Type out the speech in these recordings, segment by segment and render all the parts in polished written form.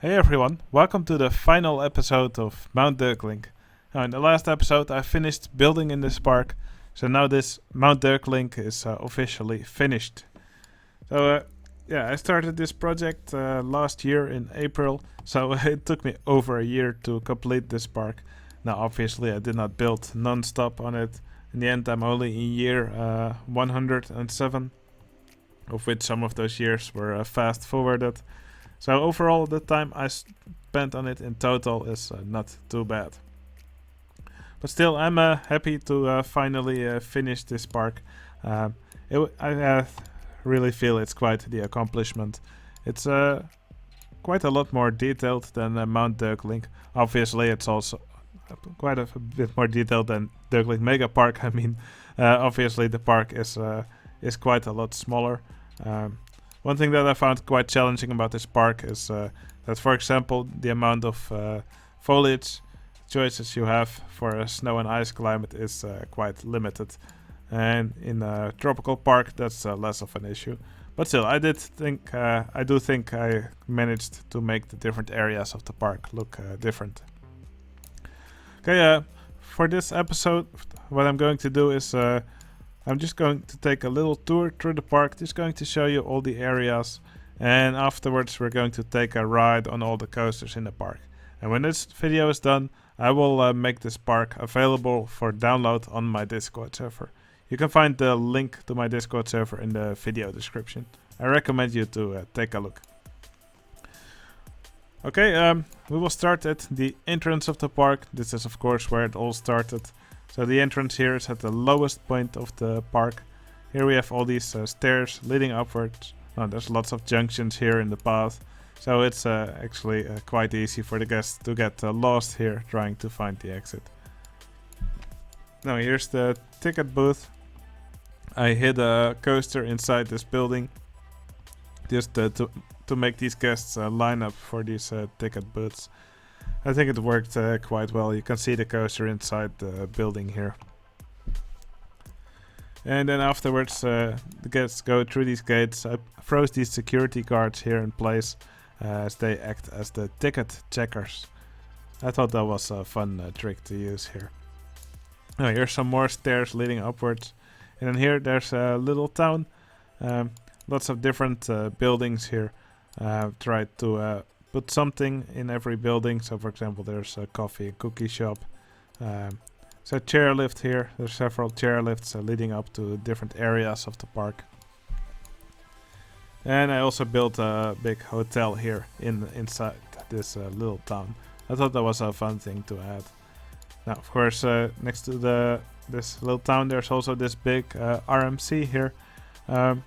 Hey everyone, welcome to the final episode of Mount Deurklink. Now in the last episode I finished building in this park, so now this Mount Deurklink is officially finished. So I started this project last year in April, so it took me over a year to complete this park. Now obviously I did not build non-stop on it. In the end I'm only in year 107, of which some of those years were fast forwarded. So overall, the time I spent on it in total is not too bad. But still, I'm happy to finally finish this park. I really feel it's quite the accomplishment. It's quite a lot more detailed than Mount Deurklink. Obviously, it's also quite a bit more detailed than Deurklink Mega Park. I mean, obviously the park is quite a lot smaller. One thing that I found quite challenging about this park is that, for example, the amount of foliage choices you have for a snow and ice climate is quite limited. And in a tropical park, that's less of an issue. But still, I do think I managed to make the different areas of the park look different. Okay, for this episode, what I'm going to do is I'm just going to take a little tour through the park, just going to show you all the areas, and afterwards we're going to take a ride on all the coasters in the park. And when this video is done, I will make this park available for download on my Discord server. You can find the link to my Discord server in the video description. I recommend you to take a look. Okay, we will start at the entrance of the park. This is of course where it all started. So the entrance here is at the lowest point of the park. Here we have all these stairs leading upwards. Oh, there's lots of junctions here in the path. So it's actually quite easy for the guests to get lost here trying to find the exit. Now here's the ticket booth. I hid a coaster inside this building just to make these guests line up for these ticket booths. I think it worked quite well. You can see the coaster inside the building here. And then afterwards the guests go through these gates. I froze these security guards here in place as they act as the ticket checkers. I thought that was a fun trick to use here. Oh, here's some more stairs leading upwards. And then here there's a little town. Lots of different buildings here. Tried to put something in every building. So for example, there's a coffee and cookie shop. There's a chairlift here. There's several chairlifts leading up to different areas of the park. And I also built a big hotel here inside this little town. I thought that was a fun thing to add. Now, of course, next to this little town, there's also this big RMC here. I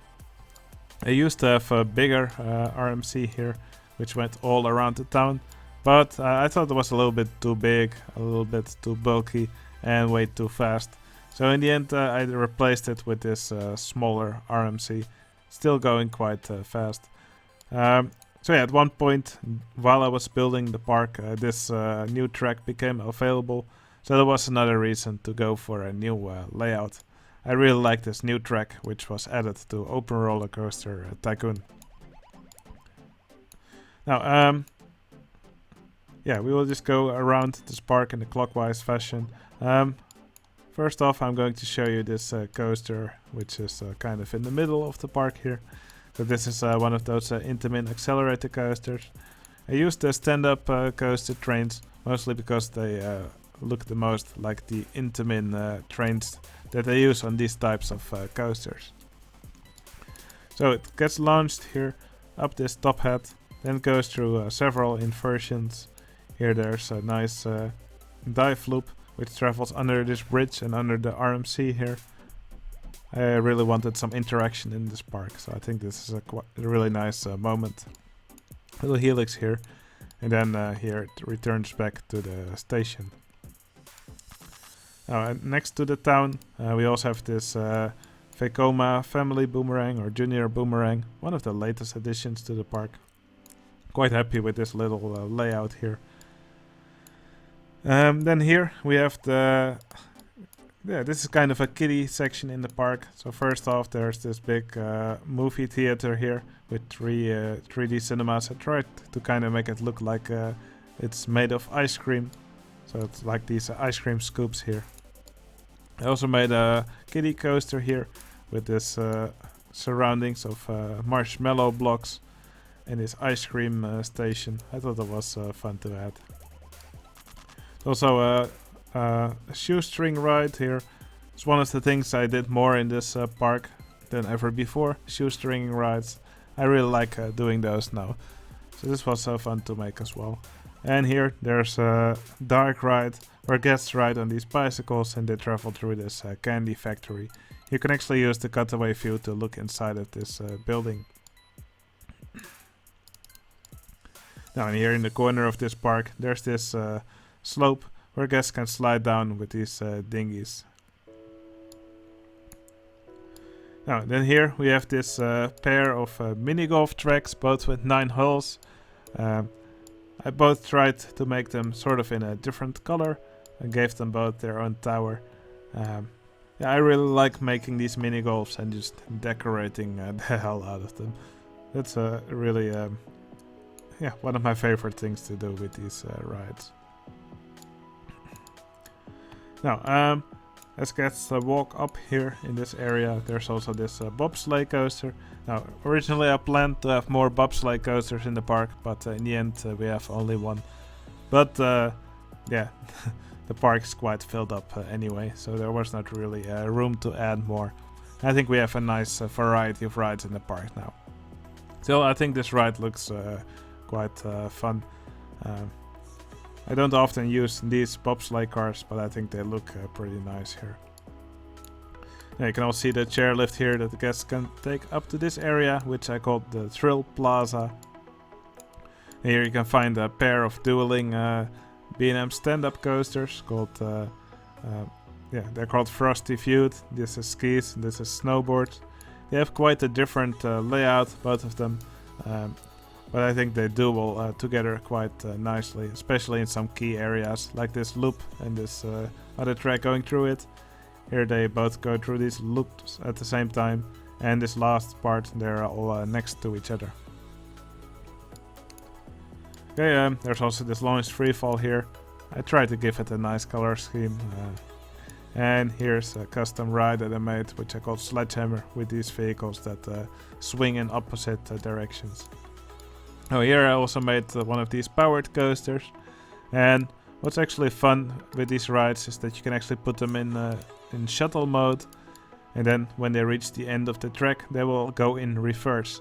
used to have a bigger RMC here, which went all around the town, but I thought it was a little bit too big, a little bit too bulky, and way too fast. So in the end I replaced it with this smaller RMC, still going quite fast. So yeah, at one point while I was building the park, this new track became available, so there was another reason to go for a new layout. I really like this new track, which was added to Open Roller Coaster Tycoon. Now, we will just go around this park in a clockwise fashion. First off, I'm going to show you this coaster, which is kind of in the middle of the park here. So this is one of those Intamin accelerator coasters. I used the stand-up coaster trains, mostly because they look the most like the Intamin trains that they use on these types of coasters. So it gets launched here up this top hat. Then goes through several inversions. Here there's a nice dive loop which travels under this bridge and under the RMC here. I really wanted some interaction in this park, so I think this is a really nice moment. Little helix here, and then here it returns back to the station. Now next to the town we also have this Vekoma family boomerang or junior boomerang, one of the latest additions to the park. Quite happy with this little layout here. Then here we have the yeah, this is kind of a kiddie section in the park. So first off, there's this big movie theater here with 3D cinemas. I tried to kind of make it look like it's made of ice cream. So it's like these ice cream scoops here. I also made a kiddie coaster here with this surroundings of marshmallow blocks and this ice cream station. I thought that was fun to add. Also a shoestring ride here. It's one of the things I did more in this park than ever before. Shoestring rides. I really like doing those now. So this was fun to make as well. And here there's a dark ride where guests ride on these bicycles and they travel through this candy factory. You can actually use the cutaway view to look inside of this building. Now, and here in the corner of this park, there's this slope where guests can slide down with these dinghies. Now, then here we have this pair of mini golf tracks, both with 9 holes. I both tried to make them sort of in a different color and gave them both their own tower. Yeah, I really like making these mini golfs and just decorating the hell out of them. That's really yeah, one of my favorite things to do with these rides. Now, let's get a walk up here in this area. There's also this bobsleigh coaster. Now, originally I planned to have more bobsleigh coasters in the park, but in the end we have only one. But yeah, the park is quite filled up anyway, so there was not really room to add more. I think we have a nice variety of rides in the park now. Still, I think this ride looks quite fun. I don't often use these bobsleigh cars, but I think they look pretty nice here. Now you can also see the chairlift here that the guests can take up to this area, which I called the Thrill Plaza. And here you can find a pair of dueling B&M stand-up coasters called, yeah, they're called Frosty Feud. This is skis, this is snowboards. They have quite a different layout, both of them. But I think they duel together quite nicely, especially in some key areas like this loop and this other track going through it. Here they both go through these loops at the same time, and this last part they're all next to each other. Okay, there's also this launch freefall here. I tried to give it a nice color scheme. And here's a custom ride that I made, which I call Sledgehammer, with these vehicles that swing in opposite directions. Oh, here I also made one of these powered coasters, and what's actually fun with these rides is that you can actually put them in shuttle mode, and then when they reach the end of the track they will go in reverse.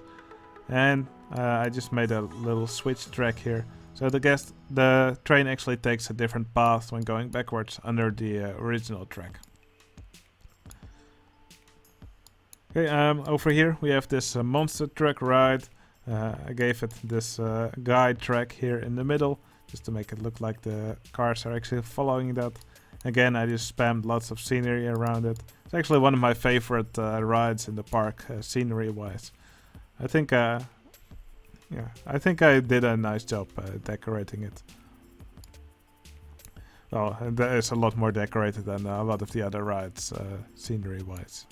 And I just made a little switch track here, so the train actually takes a different path when going backwards under the original track. Okay, over here we have this monster truck ride. I gave it this guide track here in the middle, just to make it look like the cars are actually following that. Again, I just spammed lots of scenery around it. It's actually one of my favorite rides in the park, scenery-wise. I think, yeah, I think I did a nice job decorating it. Well, there is a lot more decorated than a lot of the other rides, scenery-wise.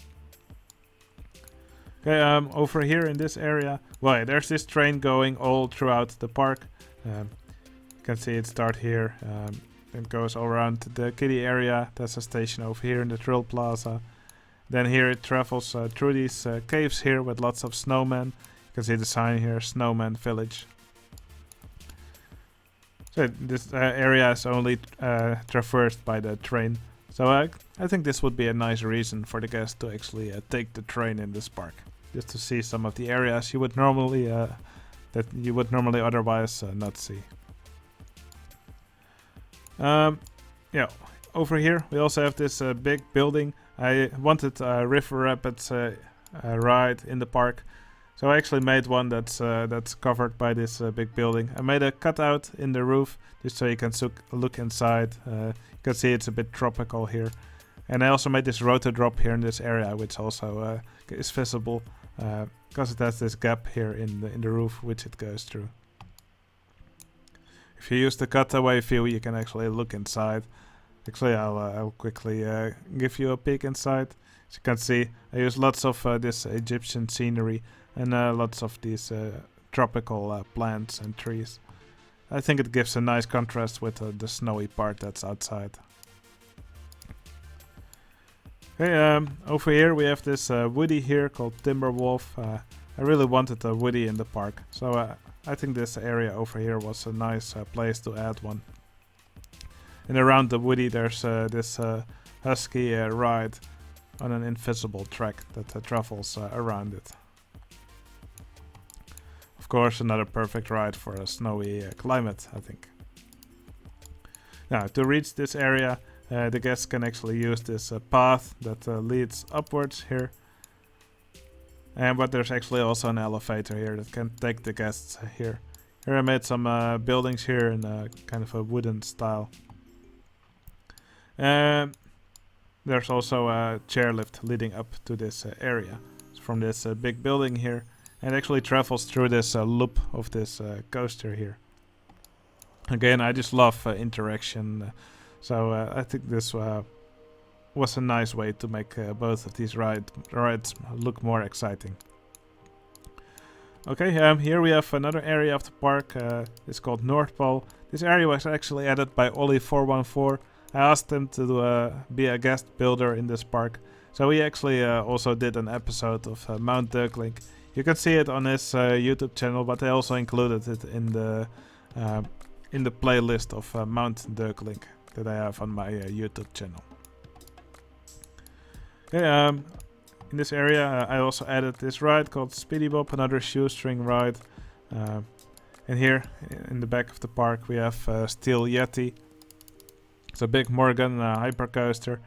Okay, over here in this area, well, there's this train going all throughout the park. You can see it start here. It goes all around the kiddie area. There's a station over here in the Thrill Plaza. Then here it travels through these caves here with lots of snowmen. You can see the sign here, Snowman Village. So this area is only traversed by the train. So I think this would be a nice reason for the guests to actually take the train in this park, just to see some of the areas you would normally otherwise not see. Yeah, over here we also have this big building. I wanted a River Rapids ride in the park, so I actually made one that's covered by this big building. I made a cutout in the roof just so you can look inside. You can see it's a bit tropical here, and I also made this rotor drop here in this area, which also is visible because it has this gap here in the roof which it goes through. If you use the cutaway view, you can actually look inside. Actually, I'll quickly give you a peek inside. As you can see, I use lots of this Egyptian scenery and lots of these tropical plants and trees. I think it gives a nice contrast with the snowy part that's outside. Okay, over here we have this woody here called Timberwolf. I really wanted a woody in the park, so I think this area over here was a nice place to add one. And around the woody there's this husky ride on an invisible track that travels around it. Of course, another perfect ride for a snowy climate, I think. Now, to reach this area, the guests can actually use this path that leads upwards here. But there's actually also an elevator here that can take the guests here. Here I made some buildings here in kind of a wooden style. There's also a chairlift leading up to this area. It's from this big building here. And actually travels through this loop of this coaster here. Again, I just love interaction. So I think this was a nice way to make both of these rides look more exciting. Okay, here we have another area of the park. It's called North Pole. This area was actually added by Ollie414. I asked him to be a guest builder in this park. So he actually also did an episode of Mount Deurklink. You can see it on his YouTube channel, but I also included it in the playlist of Mount Deurklink that I have on my YouTube channel. Okay, in this area I also added this ride called Speedy Bob, another shoestring ride. And here in the back of the park we have Steel Yeti. It's a big Morgan hypercoaster.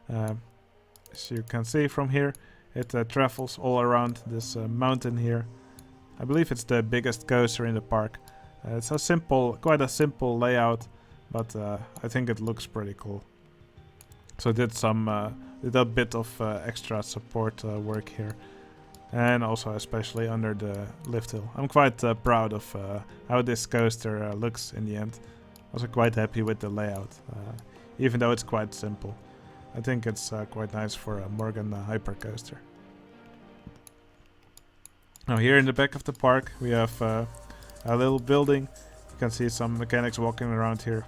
As you can see from here, it travels all around this mountain here. I believe it's the biggest coaster in the park. It's quite a simple layout, but I think it looks pretty cool. So did a bit of extra support work here, and also especially under the lift hill. I'm quite proud of how this coaster looks in the end. Also quite happy with the layout, even though it's quite simple. I think it's quite nice for a Morgan hypercoaster. Now here in the back of the park we have a little building. You can see some mechanics walking around here.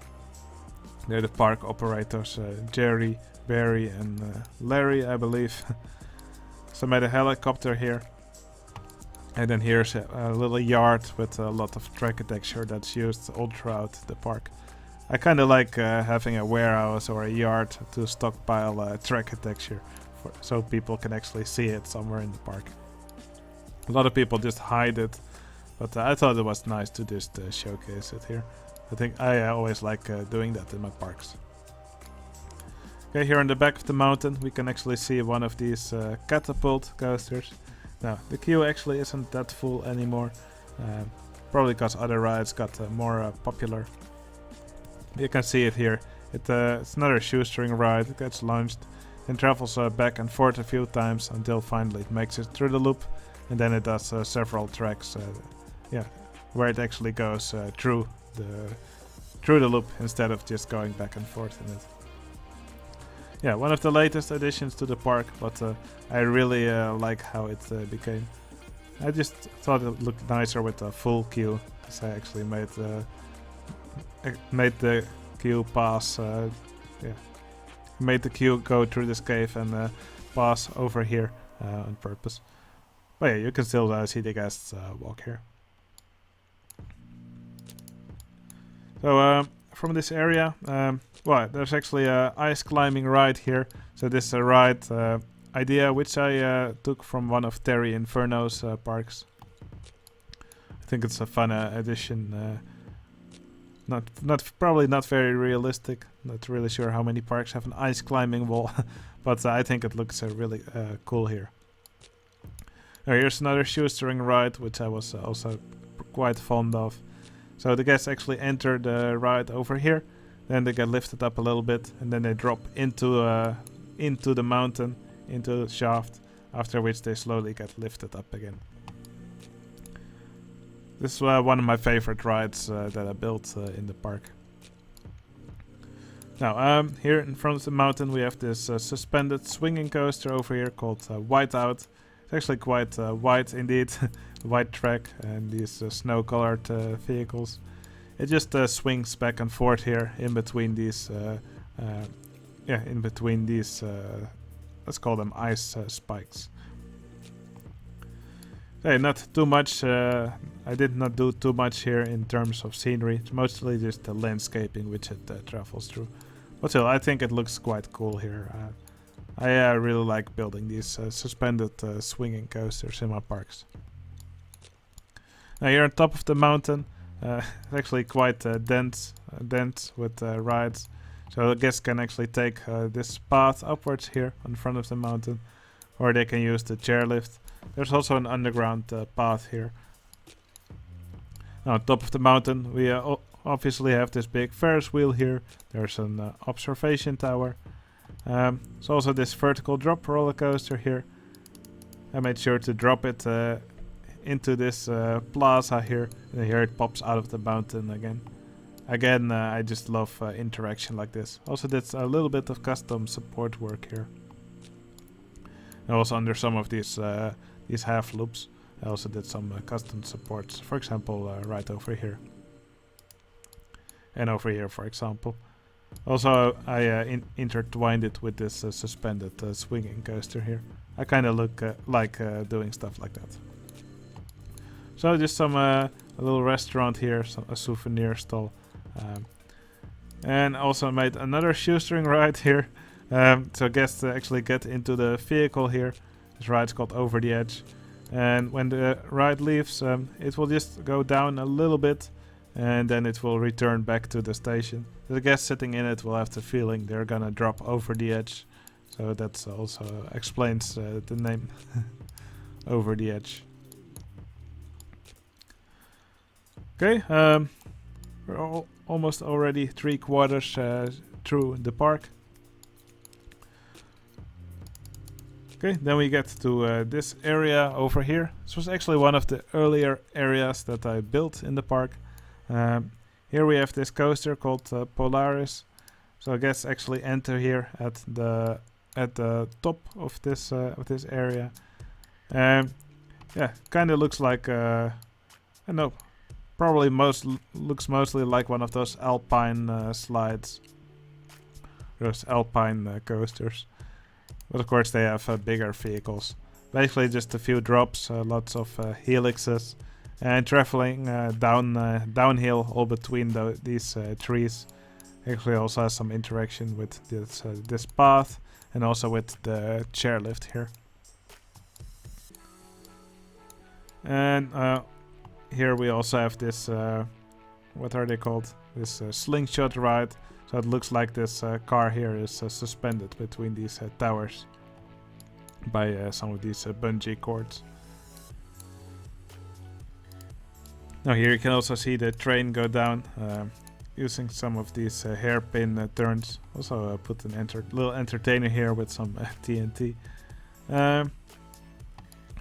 They're the park operators, Jerry, Barry and Larry, I believe. So I made a helicopter here. And then here's a little yard with a lot of track texture that's used all throughout the park. I kind of like having a warehouse or a yard to stockpile track texture, so people can actually see it somewhere in the park. A lot of people just hide it, but I thought it was nice to just showcase it here. I think I always like doing that in my parks. Okay, here on the back of the mountain we can actually see one of these catapult coasters. Now, the queue actually isn't that full anymore, probably because other rides got more popular. You can see it here. It's another shoestring ride. It gets launched and travels back and forth a few times until finally it makes it through the loop, and then it does several tracks, where it actually goes through the loop instead of just going back and forth in it. Yeah, one of the latest additions to the park, but I really like how it became. I just thought it looked nicer with a full queue, because I actually made the queue pass, made the queue go through this cave and pass over here on purpose. But yeah, you can still see the guests walk here. So from this area, there's actually a ice climbing ride here. So this is a ride idea which I took from one of Terry Inferno's parks. I think it's a fun addition. Probably not very realistic. Not really sure how many parks have an ice climbing wall, but I think it looks really cool here. Here's another shoestring ride, which I was also quite fond of. So the guests actually enter the ride over here, then they get lifted up a little bit, and then they drop into the mountain, into the shaft, after which they slowly get lifted up again. This is one of my favorite rides that I built in the park. Now, here in front of the mountain we have this suspended swinging coaster over here called Whiteout. It's actually quite wide indeed, white track and these snow-colored vehicles. It just swings back and forth here in between these, let's call them ice spikes. Hey, not too much. I did not do too much here in terms of scenery. It's mostly just the landscaping which it travels through. But still, I think it looks quite cool here. I really like building these suspended swinging coasters in my parks. Now here on top of the mountain, it's actually quite dense with rides. So the guests can actually take this path upwards here in front of the mountain, or they can use the chairlift. There's also an underground path here. Now on top of the mountain we obviously have this big Ferris wheel here. There's an observation tower. There's also this vertical drop roller coaster here. I made sure to drop it into this plaza here. And here it pops out of the mountain again. Again, I just love interaction like this. Also did a little bit of custom support work here. And also under some of these half loops, I also did some custom supports. For example, right over here. And over here, for example. Also, I intertwined it with this suspended swinging coaster here. I kind of like doing stuff like that. So just a little restaurant here, a souvenir stall. And also made another shoestring ride here. So guests actually get into the vehicle here. This ride's called Over the Edge. And when the ride leaves, it will just go down a little bit. And then it will return back to the station. The guests sitting in it will have the feeling they're gonna drop over the edge. So that also explains the name. Over the Edge. Okay, we're almost already 3/4 through the park. Okay, then we get to this area over here. This was actually one of the earlier areas that I built in the park. Here we have this coaster called Polaris. So guests actually enter here at the top of this area. Yeah, kind of looks like I don't know. Probably looks mostly like one of those alpine slides. Those alpine coasters. But of course they have bigger vehicles. Basically just a few drops, lots of helixes. And traveling downhill all between these trees. Actually also has some interaction with this path. And also with the chairlift here. And here we also have this, what are they called? This slingshot ride. So it looks like this car here is suspended between these towers by some of these bungee cords. Now here you can also see the train go down using some of these hairpin turns. Also put an little entertainer here with some TNT.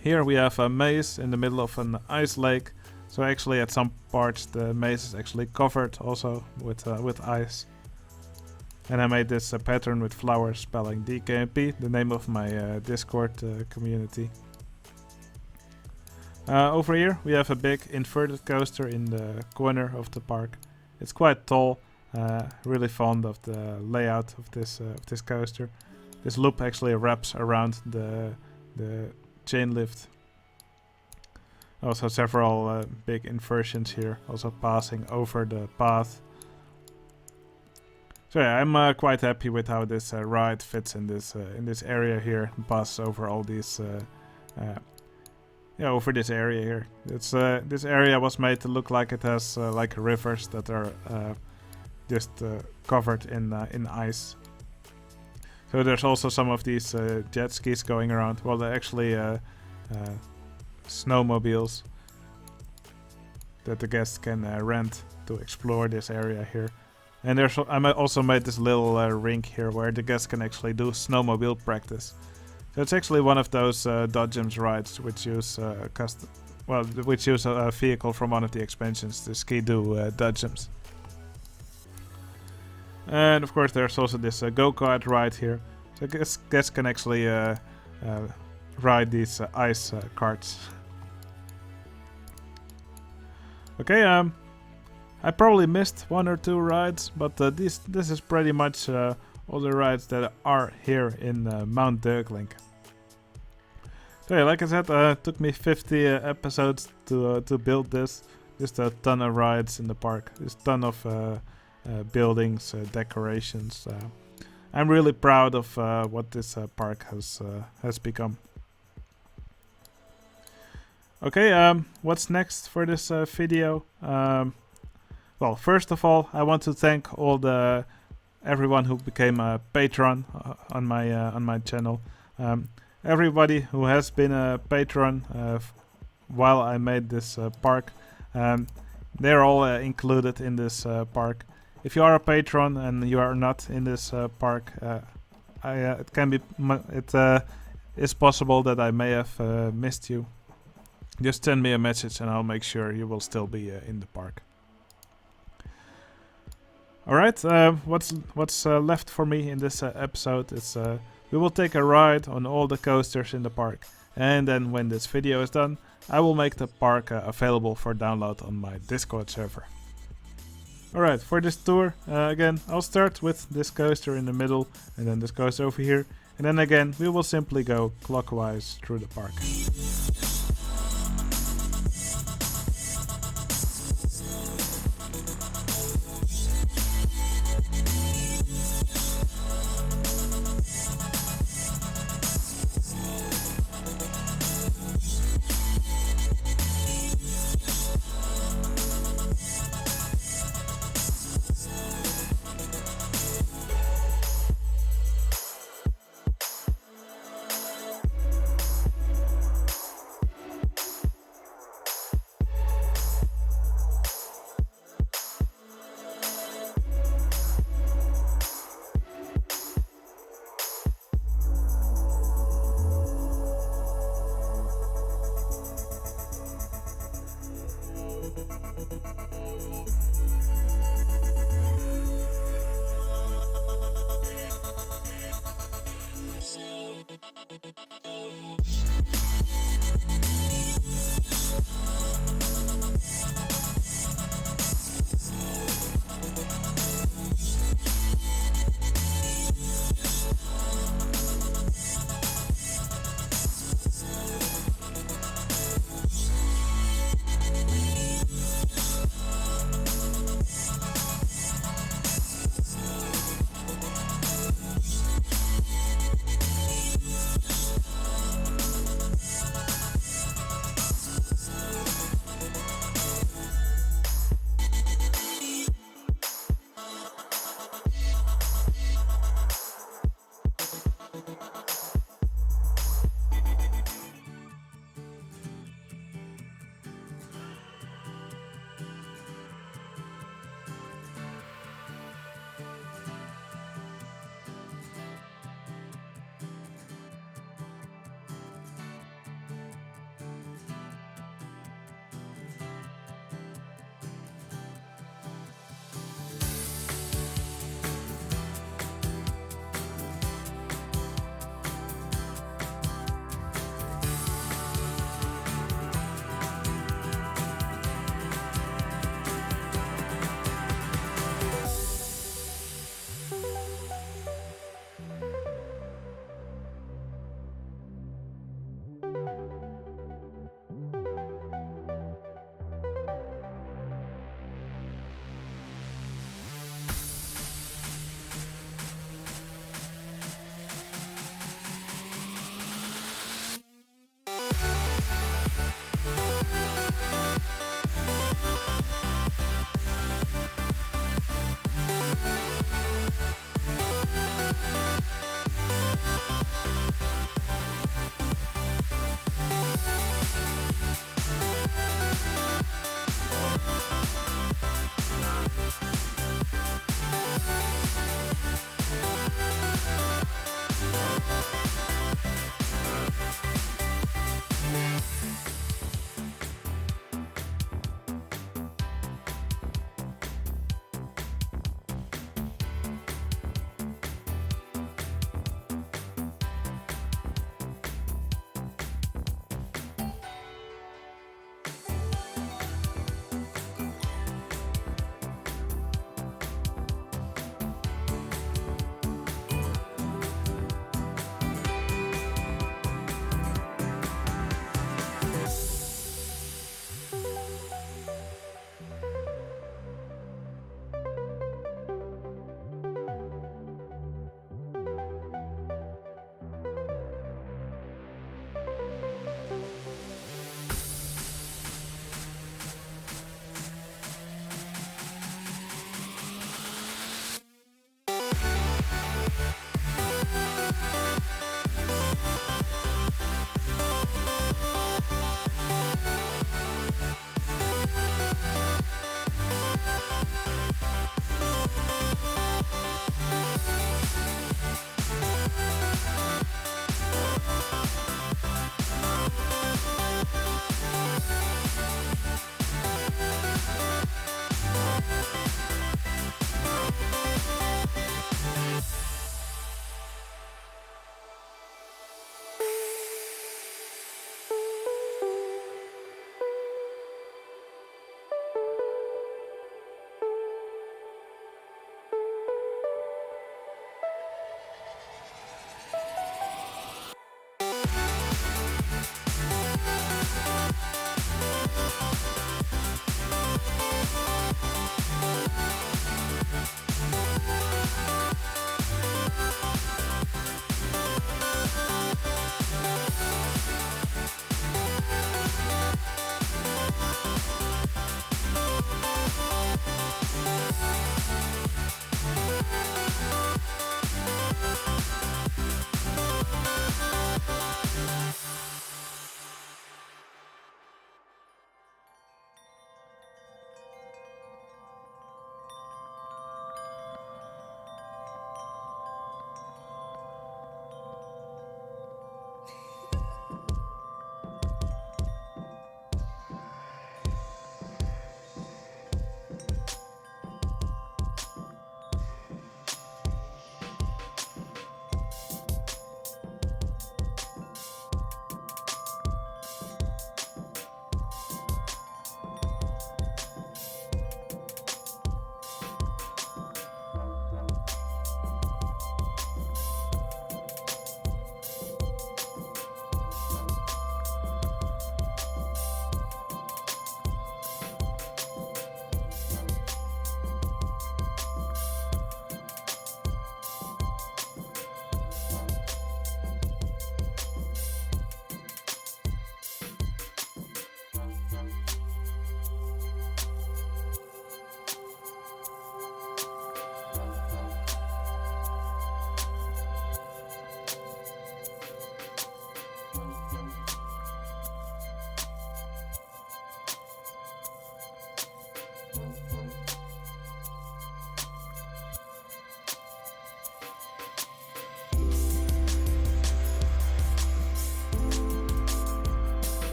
Here we have a maze in the middle of an ice lake. So actually at some parts the maze is actually covered also with ice. And I made this pattern with flowers spelling DKMP, the name of my Discord community. Over here we have a big inverted coaster in the corner of the park. It's quite tall. Really fond of the layout of this coaster. This loop actually wraps around the chain lift. Also several big inversions here, also passing over the path. So yeah, I'm quite happy with how this ride fits in this area here. Passes over all these, over this area here. It's this area was made to look like it has like rivers that are just covered in ice. So there's also some of these jet skis going around. Well, they're actually snowmobiles that the guests can rent to explore this area here. And I also made this little rink here where the guests can actually do snowmobile practice. So it's actually one of those Dodgems rides which use which use a vehicle from one of the expansions, the Ski-Doo Dodgems. And of course there's also this go-kart ride here. So guests can actually ride these ice carts. Okay, I probably missed 1 or 2 rides, but this is pretty much all the rides that are here in Mount Deurklink. So yeah, like I said, it took me 50 episodes to build this. Just a ton of rides in the park. Just a ton of buildings, decorations. I'm really proud of what this park has become. Okay, what's next for this video? Well, first of all, I want to thank everyone who became a patron on my channel. Everybody who has been a patron while I made this park, they're all included in this park. If you are a patron and you are not in this park, it is possible that I may have missed you. Just send me a message and I'll make sure you will still be in the park. Alright, what's left for me in this episode is we will take a ride on all the coasters in the park. And then when this video is done, I will make the park available for download on my Discord server. Alright, for this tour, again, I'll start with this coaster in the middle and then this coaster over here. And then again, we will simply go clockwise through the park.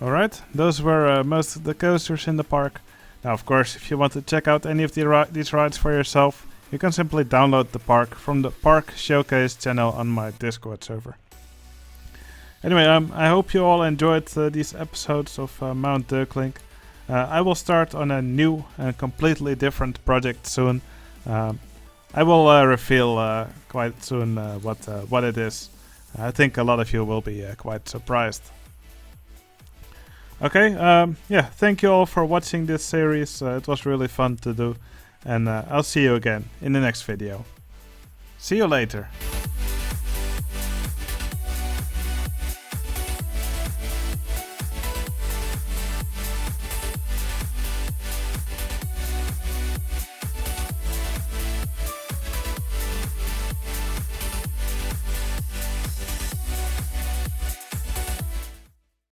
Alright, those were most of the coasters in the park. Now, of course, if you want to check out any of these rides for yourself, you can simply download the park from the Park Showcase channel on my Discord server. Anyway, I hope you all enjoyed these episodes of Mount Deurklink. I will start on a new and completely different project soon. I will reveal quite soon what it is. I think a lot of you will be quite surprised. Okay, yeah, thank you all for watching this series. It was really fun to do. And I'll see you again in the next video. See you later.